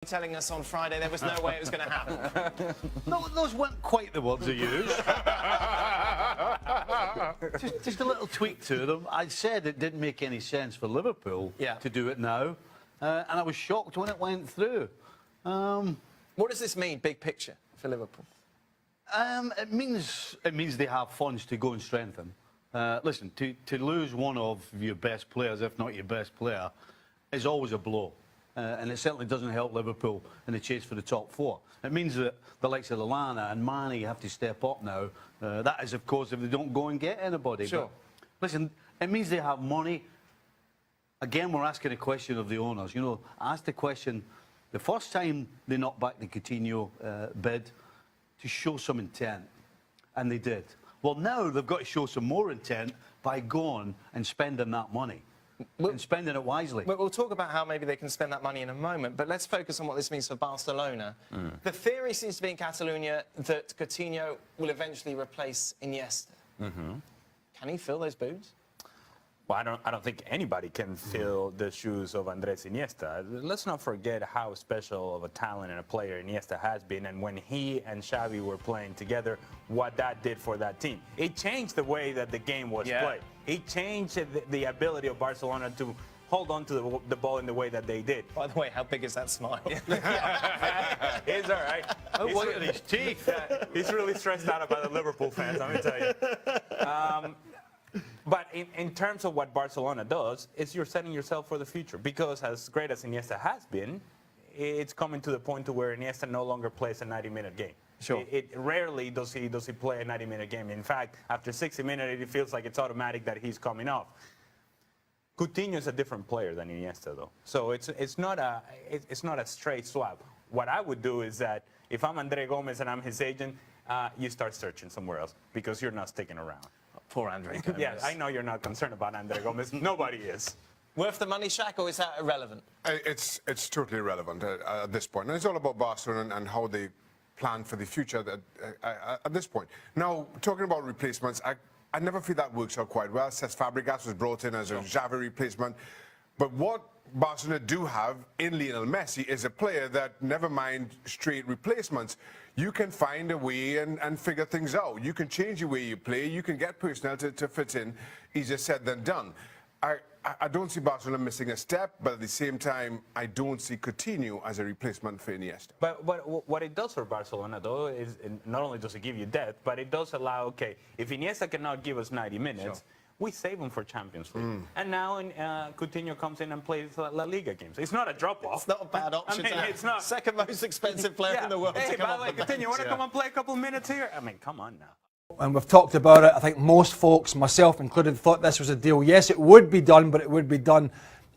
telling us on Friday there was no way it was going to happen. No, those weren't quite the words I used. just a little tweak to them. I said it didn't make any sense for Liverpool to do it now, and I was shocked when it went through. What does this mean, big picture, for Liverpool? It means they have funds to go and strengthen. Listen, to lose one of your best players, if not your best player, is always a blow. And it certainly doesn't help Liverpool in the chase for the top four. It means that the likes of Lallana and Mane have to step up now. That is, of course, if they don't go and get anybody. Sure. But, listen, it means they have money. Again, we're asking a question of the owners. You know, I asked the question the first time they knocked back the Coutinho bid to show some intent, and they did. Well, now they've got to show some more intent by going and spending that money. And spending it wisely. We'll talk about how maybe they can spend that money in a moment, but let's focus on what this means for Barcelona. The theory seems to be in Catalonia that Coutinho will eventually replace Iniesta. Can he fill those boots? Well, I don't think anybody can fill the shoes of Andres Iniesta. Let's not forget how special of a talent and a player Iniesta has been, and when he and Xavi were playing together, what that did for that team. It changed the way that the game was played. It changed the ability of Barcelona to hold on to the ball in the way that they did. By the way, how big is that smile? He's all right. Oh, look at his teeth. He's really stressed out about the Liverpool fans, let me tell you. But in terms of what Barcelona does, is you're setting yourself for the future. Because as great as Iniesta has been, it's coming to the point to where Iniesta no longer plays a 90-minute game. Sure. It rarely does he play a 90-minute game. In fact, after 60 minutes, it feels like it's automatic that he's coming off. Coutinho is a different player than Iniesta, though. So it's not a straight swap. What I would do is that if I'm Andre Gomez and I'm his agent, you start searching somewhere else because you're not sticking around. Poor Andre Gomez. Yeah, I know you're not concerned about Andre Gomez. Nobody is. Worth the money, Shaq, or is that irrelevant? It's totally irrelevant at this point. And it's all about Barcelona and how they plan for the future at this point. Now, talking about replacements, I never feel that works out quite well. Cesc Fabregas was brought in as a Xavi replacement. But what Barcelona do have in Lionel Messi is a player that, never mind straight replacements, you can find a way and figure things out. You can change the way you play. You can get personnel to fit in. Easier said than done. I don't see Barcelona missing a step, but at the same time, I don't see Coutinho as a replacement for Iniesta. But what it does for Barcelona, though, is not only does it give you depth, but it does allow, okay, if Iniesta cannot give us 90 minutes, we save him for Champions League. And now Coutinho comes in and plays La Liga games. It's not a drop-off. It's not a bad option. I mean, it's not. Second most expensive player in the world. Hey, to come by the way, off the Coutinho, you want to bench. come and play a couple of minutes here? I mean, come on now. And we've talked about it. I think most folks, myself included, thought this was a deal. Yes, it would be done, but it would be done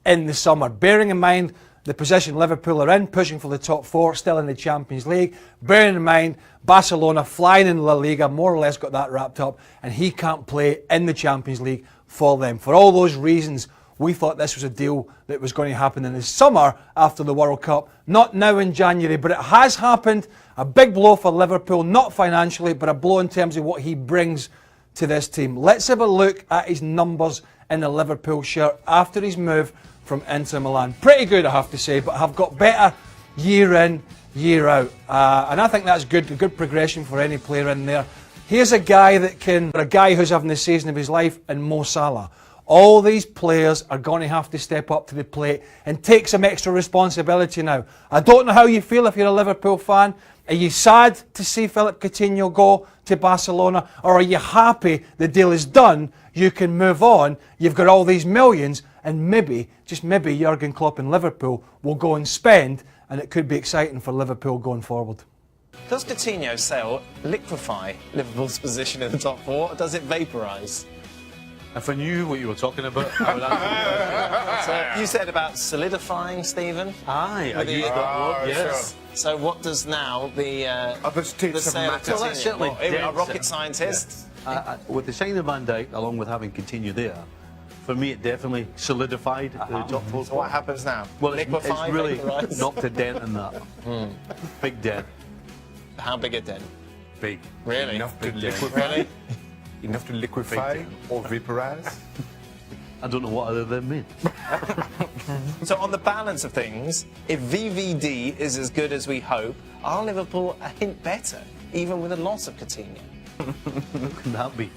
in the summer. Bearing in mind the position Liverpool are in, pushing for the top four, still in the Champions League. Bearing in mind Barcelona flying in La Liga, more or less got that wrapped up, and he can't play in the Champions League for them. For all those reasons, we thought this was a deal that was going to happen in the summer after the World Cup, not now in January, but it has happened. A big blow for Liverpool, not financially, but a blow in terms of what he brings to this team. Let's have a look at his numbers in the Liverpool shirt after his move from Inter Milan. Pretty good, I have to say, but have got better year in, year out. And I think that's good, a good progression for any player in there. Here's a guy who's having the season of his life, in Mo Salah. All these players are going to have to step up to the plate and take some extra responsibility now. I don't know how you feel if you're a Liverpool fan. Are you sad to see Philippe Coutinho go to Barcelona? Or are you happy the deal is done, you can move on, you've got all these millions, and maybe, just maybe, Jurgen Klopp and Liverpool will go and spend, and it could be exciting for Liverpool going forward. Does Coutinho's sale liquefy Liverpool's position in the top four, or does it vaporise? If I knew what you were talking about, I would answer. So you said about solidifying, Stephen. Aye, I used that word, yes. Sure. So what does now the Other states have sale of mattered. Coutinho? Well, that's certainly What, dead a rocket set. scientist? With the signing of Van Dijk, along with having Coutinho there, for me it definitely solidified the top four. So what happens now? Well, it's Liquefy, really vaporise? knocked a dent in that. Big dent. How big a dent? Big. Really? Enough to Big dent. liquefy? Really? Enough to liquefy or vaporize? I don't know what other than means. So on the balance of things, if VVD is as good as we hope, are Liverpool a hint better, even with a loss of Coutinho? How can that be?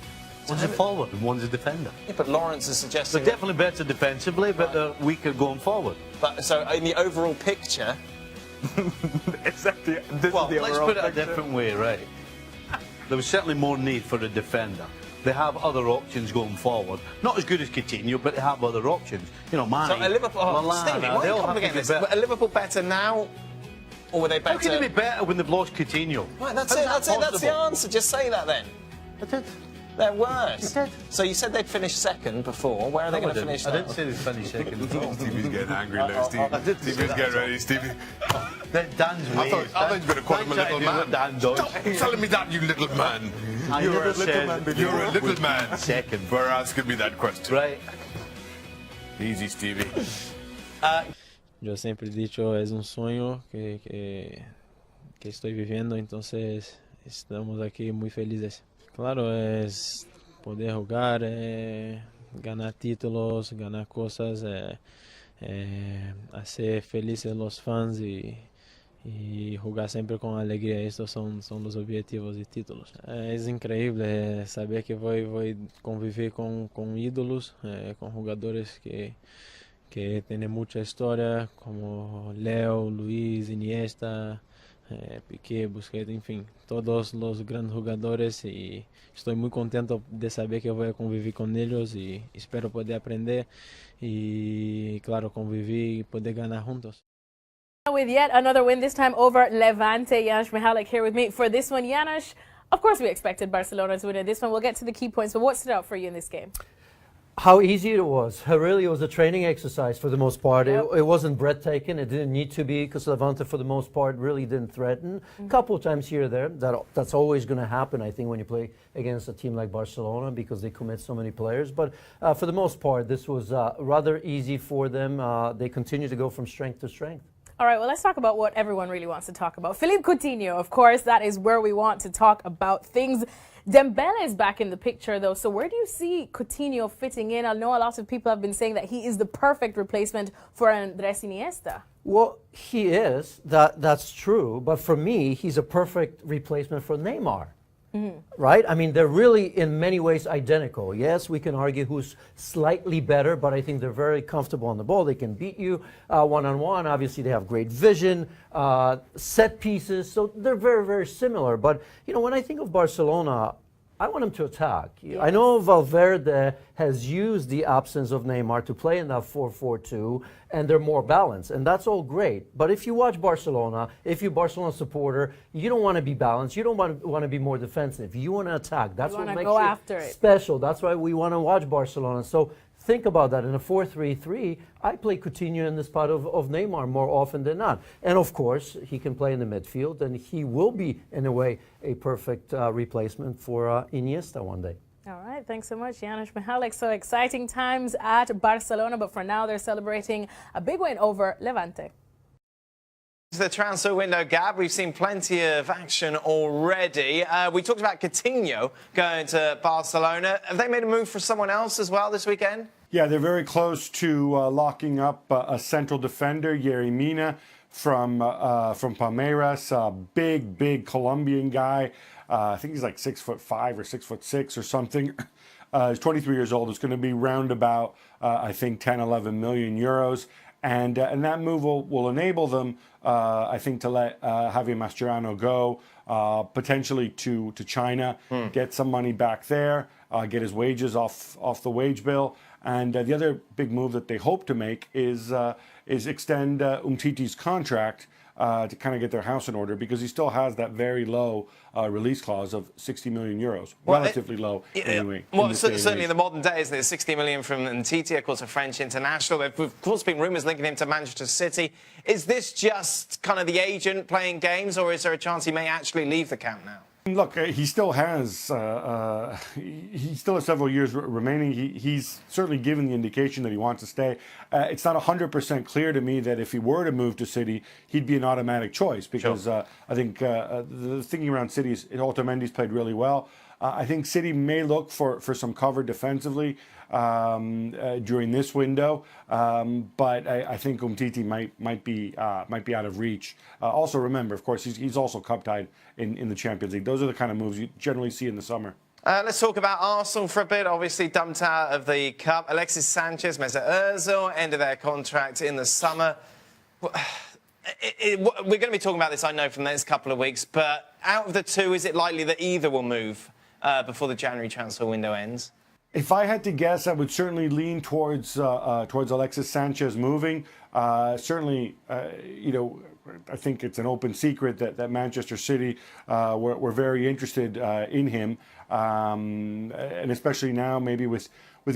One's a forward and one's a defender. Yeah, but Lawrence is suggesting... They're definitely better defensively, but they're weaker going forward. But, so in the overall picture... Exactly. This Well, is the let's overall put it a picture. different way, right? There was certainly more need for a defender. They have other options going forward. Not as good as Coutinho, but they have other options. You know, Mane, So are Liverpool... Oh, Lallana, Stevie, why are they you all have to complicating be this? better. Are Liverpool better now, or were they better... How can they be better when they've lost Coutinho? Right, that's How it, is that that's it, that's the possible? answer. Just say that then. I did. They're worse. You did. So you said they'd finished second before. Where are they No, going to finish I now? didn't say they finished second at all. Stevie's getting angry now, Stevie. I did say Stevie's that. getting ready, Stevie. Dan's I ways. thought you were going to call him a Trying to little do man. what Dan does. Stop telling me that, you little man. I You were never a little said man before. You're a little man second. for asking me that question. Right. Easy, Stevie. Yo siempre he dicho, es un sueño que estoy viviendo, entonces estamos aquí muy felices. Claro, es poder jugar, ganar títulos, ganar cosas, hacer felices los fans y jugar siempre con alegría. Estos son los objetivos y títulos. Es increíble saber que voy a convivir con ídolos, con jugadores que tienen mucha historia, como Leo, Luis, Iniesta, Piqué, Busquets, enfim, todos los grandes jugadores, y estoy muy contento de saber que voy a convivir con ellos y espero poder aprender y, claro, convivir y poder ganar juntos. With yet another win, this time over Levante. Janusz Mihalik here with me for this one. Janusz, of course we expected Barcelona to win it. This one, we'll get to the key points, but what stood out for you in this game? How easy it was. Really, it was a training exercise for the most part. Yep. It wasn't breathtaking. It didn't need to be because Levante, for the most part, really didn't threaten. A couple of times here or there. That's always going to happen, I think, when you play against a team like Barcelona because they commit so many players. But for the most part, this was rather easy for them. They continue to go from strength to strength. All right, well, let's talk about what everyone really wants to talk about. Philippe Coutinho, of course, that is where we want to talk about things. Dembele is back in the picture, though. So where do you see Coutinho fitting in? I know a lot of people have been saying that he is the perfect replacement for Andrés Iniesta. Well, he is. That's true. But for me, he's a perfect replacement for Neymar. Right? I mean, they're really in many ways identical. Yes, we can argue who's slightly better, but I think they're very comfortable on the ball. They can beat you one-on-one. Obviously, they have great vision, set pieces. So they're very, very similar. But, you know, when I think of Barcelona, I want them to attack. Yes. I know Valverde has used the absence of Neymar to play in that 4-4-2, and they're more balanced, and that's all great. But if you watch Barcelona, if you're a Barcelona supporter, you don't want to be balanced. You don't want to be more defensive. You want to attack. That's You what wanna makes go it after it. special. That's why we want to watch Barcelona. So think about that. In a 4-3-3, I play Coutinho in the spot of Neymar more often than not. And of course, he can play in the midfield, and he will be, in a way, a perfect replacement for Iniesta one day. All right, thanks so much, Janusz Mihalik. So exciting times at Barcelona, but for now they're celebrating a big win over Levante. The transfer window, Gab, we've seen plenty of action already. We talked about Coutinho going to Barcelona. Have they made a move for someone else as well this weekend? Yeah, they're very close to locking up a central defender, Yerry Mina, from Palmeiras, a big Colombian guy. I think he's like 6'5" or 6'6" or something. He's 23 years old. It's going to be round about, I think, 10, 11 million euros. And that move will enable them, I think, to let Javier Mascherano go, potentially to China, get some money back there, get his wages off the wage bill. And the other big move that they hope to make is extend Umtiti's contract to kind of get their house in order, because he still has that very low release clause of 60 million euros. Well, relatively low, anyway. Well, certainly in the modern day, isn't it? 60 million from Umtiti, of course, a French international. There have, of course, been rumours linking him to Manchester City. Is this just kind of the agent playing games, or is there a chance he may actually leave the camp now? Look, he still has several years remaining. He's certainly given the indication that he wants to stay. It's not 100% clear to me that if he were to move to City, he'd be an automatic choice, because I think the thinking around City is Otamendi's played really well. I think City may look for some cover defensively during this window, but I think Umtiti might be out of reach. Also, remember, of course, he's also cup tied in the Champions League. Those are the kind of moves you generally see in the summer. Let's talk about Arsenal for a bit. Obviously, dumped out of the Cup. Alexis Sanchez, Mesut Ozil, ended their contract in the summer. We're going to be talking about this, I know, for the next couple of weeks. But out of the two, is it likely that either will move before the January transfer window ends? If I had to guess, I would certainly lean towards Alexis Sanchez moving. Certainly, I think it's an open secret that Manchester City were very interested in him, and especially now, maybe with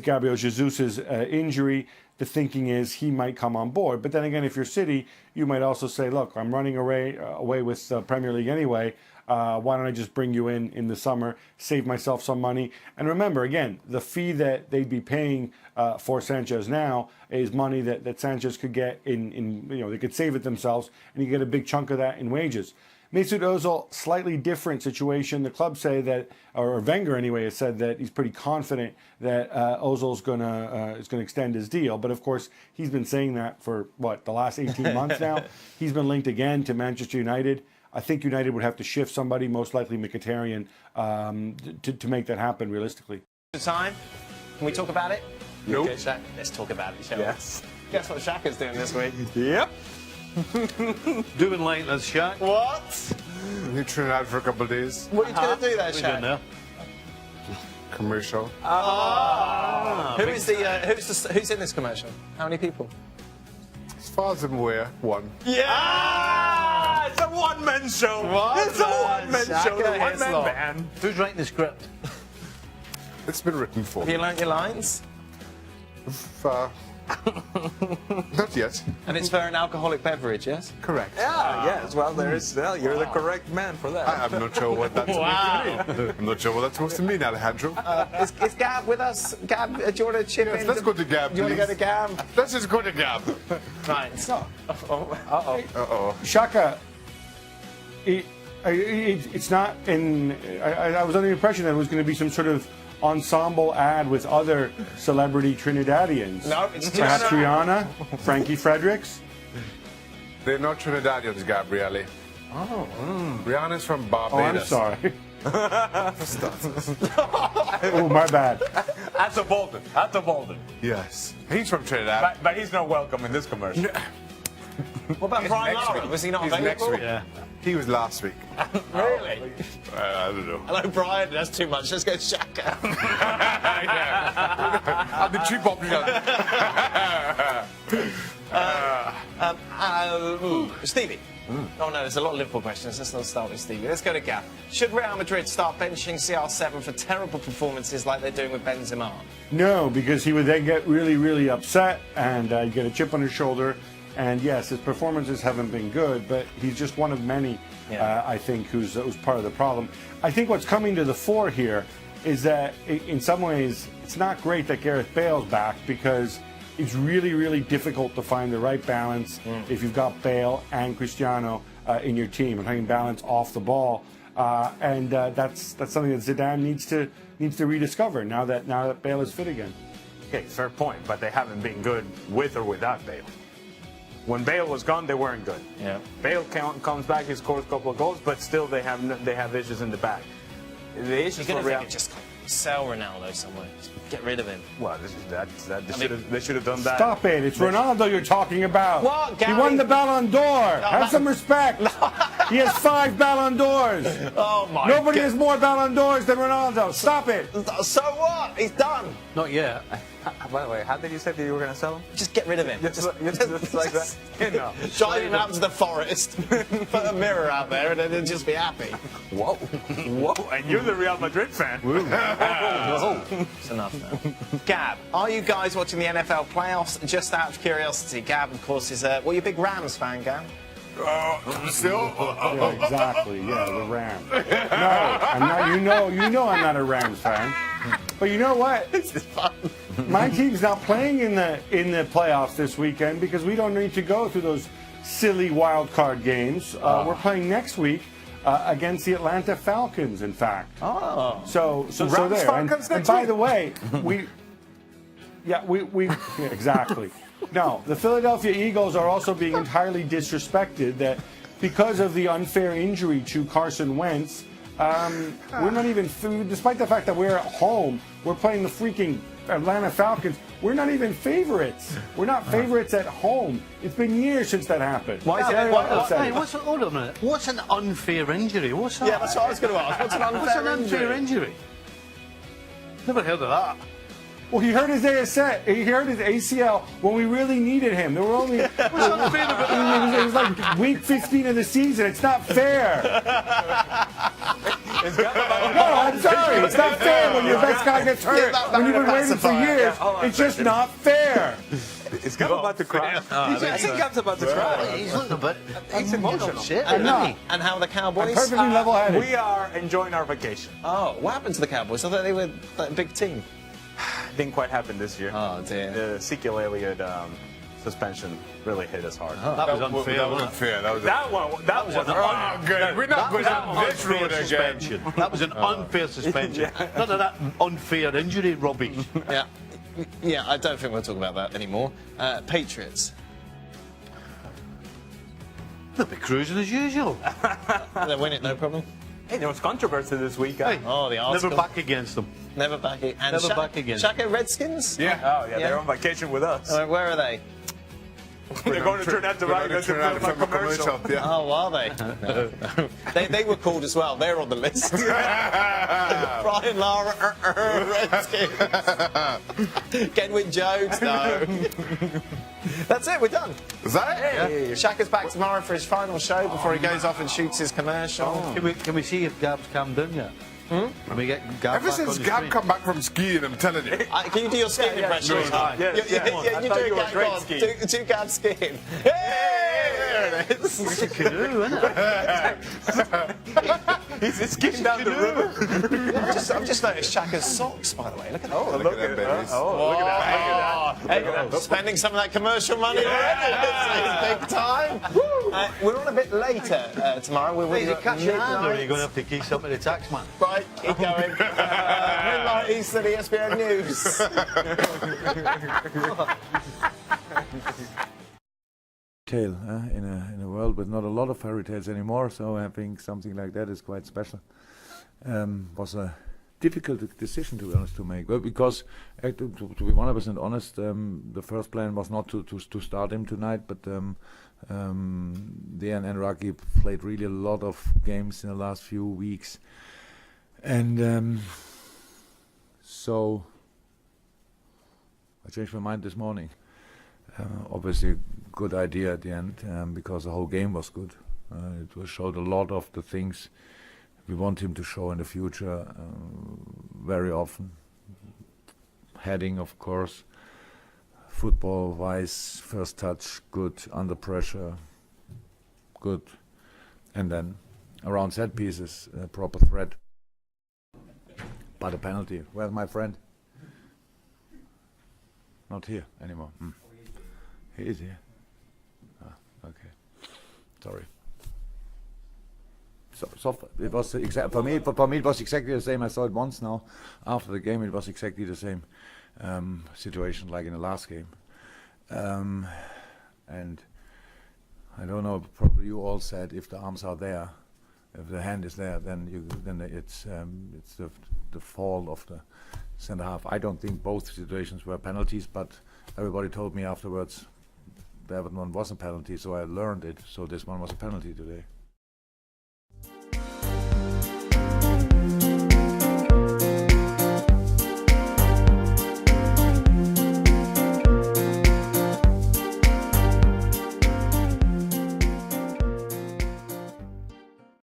Gabriel Jesus's injury, the thinking is he might come on board. But then again, if you're City, you might also say, look, I'm running away with the Premier League anyway. Why don't I just bring you in the summer, save myself some money? And remember, again, the fee that they'd be paying for Sanchez now is money that Sanchez could get they could save it themselves, and you get a big chunk of that in wages. Mesut Ozil, slightly different situation. The club say that, or Wenger anyway, has said that he's pretty confident that Ozil's going to extend his deal. But of course, he's been saying that for the last 18 months now. He's been linked again to Manchester United. I think United would have to shift somebody, most likely Mkhitaryan, to make that happen realistically. Time? Can we talk about it? Nope. Okay, Shaq, let's talk about it, shall we? Yes. Guess what Shaka's doing this week? Yep. Doing late, that's Shaq. What? In Trinidad for a couple of days. What are you going to do there, What are you doing Shaq? there? Commercial. Who's in this commercial? How many people? As far as I'm aware, one. Yeah! It's a one-man show. It's a one-man show. The one-man band. Who's writing the script? It's been written for Have me. you learnt your lines? Not yet. And it's for an alcoholic beverage, yes? Correct. Yes, well, you're the correct man for that. I'm not sure what that's supposed to mean. I'm not sure what that's supposed to mean, Alejandro. Is Gab with us? Gab, do you want to chip Yes, in? let's go to Gab, Do you want to go please. to Gab? Let's just go to Gab. Right. So, Uh-oh. Shaka, it's not in. I was under the impression that it was going to be some sort of ensemble ad with other celebrity Trinidadians. No, it's perhaps just- Rihanna, Frankie Fredericks. They're not Trinidadians, Gabriele. Oh. Rihanna's from Oh, I'm Barbados. sorry. Oh, my bad. That's a Bolton. That's a Bolton. Yes. He's from Trinidad. But he's not welcome in this commercial. What about Brian Next Lara? week. Was he not He's available? next week. Yeah. He was last week. Really? I don't know. Hello, Brian. That's too much. Let's go Shaka. I'm the cheap option. Stevie. Oh no, there's a lot of Liverpool questions. Let's not start with Stevie. Let's go to Gab. Should Real Madrid start benching CR7 for terrible performances like they're doing with Benzema? No, because he would then get really, really upset and get a chip on his shoulder. And yes, his performances haven't been good, but he's just one of many, I think, who's part of the problem. I think what's coming to the fore here is that in some ways it's not great that Gareth Bale's back, because it's really, really difficult to find the right balance if you've got Bale and Cristiano in your team. I'm talking balance off the ball, and that's something that Zidane needs to rediscover now that Bale is fit again. Okay, fair point, but they haven't been good with or without Bale. When Bale was gone, they weren't good. Yeah. Bale comes back, he scores a couple of goals, but still they have issues in the back. The issues You're for going to Real. think just sell Ronaldo somewhere. Just get rid of him. Well, they should have done that. Stop it! It's Ronaldo you're talking about. What, He Gary? won the Ballon d'Or. Have some respect. He has 5 Ballon d'Ors. Oh my Nobody has more Ballon d'Ors than Ronaldo. Stop it. So what? He's done. Not yet. By the way, how did you say that you were going to sell him? Just get rid of him. Just like that? No. Drive him out to the forest, put a mirror out there, and then he'll just be happy. Whoa. Whoa. And you're the Real Madrid fan. It's enough now. Gab, are you guys watching the NFL playoffs? Just out of curiosity, Gab, of course, is well, you're a big Rams fan, Gab. Still? Yeah, exactly. Yeah, the Rams. No, I'm not. You know, I'm not a Rams fan. But you know what? This is fun. My team's not playing in the playoffs this weekend because we don't need to go through those silly wild card games. We're playing next week against the Atlanta Falcons, in fact. Oh. So Rams, there. Falcons And next by week. the way, we yeah, exactly. No, the Philadelphia Eagles are also being entirely disrespected that because of the unfair injury to Carson Wentz, we're not even, despite the fact that we're at home, we're playing the freaking Atlanta Falcons. We're not even favorites. We're not favorites at home. It's been years since that happened. Why is it? Very upsetting. Hey, hold on a minute. What's an unfair injury? What's that? Yeah, that's what I was going to ask. What's an unfair injury? Never heard of that. Well, he hurt his ACL when we really needed him. There were only it was like week 15 of the season. It's not fair. No, I'm sorry. It's not fair when your best guy gets hurt. When you've been waiting for years, it's just not fair. Is Gab about to cry? I think Gab's about to cry. He's looking a bit. He's emotional. And how are the Cowboys? Perfectly level-headed. We are enjoying our vacation. Oh, what happened to the Cowboys? I thought they were like, a big team. Didn't quite happen this year. Oh, dear. The Ezekiel Elliott suspension really hit us hard. That was unfair. That was unfair. That was Oh, good. We're not going down this road again. suspension. That was an unfair suspension. None of that unfair injury rubbish. Yeah, I don't think we'll talk about that anymore. Patriots. They'll be cruising as usual. They win it, no problem. Hey, there was controversy this week. Oh, the article. Never back against them. Never back in. And Never back again. Shaka Redskins? Yeah. Oh, yeah, they're on vacation with us. Where are they? They're going to turn out to We're write going to turn out to film a commercial. Yeah. Oh, are they? No. They were called as well. They're on the list. Brian Lara, Redskins. Kenwyck Jones, no. That's it, we're done. Is that it? Yeah. Shaka's back tomorrow for his final show before he goes off and shoots his commercial. Can we see if Gab's calmed down yet? Can we get Gab Ever back since on the Gab screen? come back from skiing, I'm telling you. Can you do your skiing impression? Yeah, You I do thought a you were Gab great on. skiing. Do Gab skiing. Hey, there it is. It's a canoe, isn't it? He's skiing down the river. I've just noticed Shaka's socks, by the way. Look at that. Oh, look at them babies. Look at that. Hey, spending some of that commercial money already. It's big time. We're on a bit later tomorrow. We're with Is you it at catch your hand, or are you midnight. going to have to key something to the tax man? Right, keep going. Midnight Eastern ESPN News. Tale in a world with not a lot of fairy tales anymore, so I think something like that is quite special. Was a difficult decision, to be honest, to make. Well, because to be 100% honest, the first plan was not to start him tonight, but Dejan and Raki played really a lot of games in the last few weeks, and so I changed my mind this morning. Obviously, good idea at the end, because the whole game was good. It showed a lot of the things we want him to show in the future, very often. Heading, of course, football-wise, first touch, good, under pressure, good. And then around set pieces, proper threat. But a penalty. Where's my friend? Not here anymore. He is here. Okay. Sorry. So it was for me. For me, it was exactly the same. I saw it once now. After the game, it was exactly the same situation like in the last game. And I don't know. Probably you all said if the arms are there, if the hand is there, then it's the fault of the centre half. I don't think both situations were penalties, but everybody told me afterwards the Everton one was a penalty, so I learned it. So this one was a penalty today.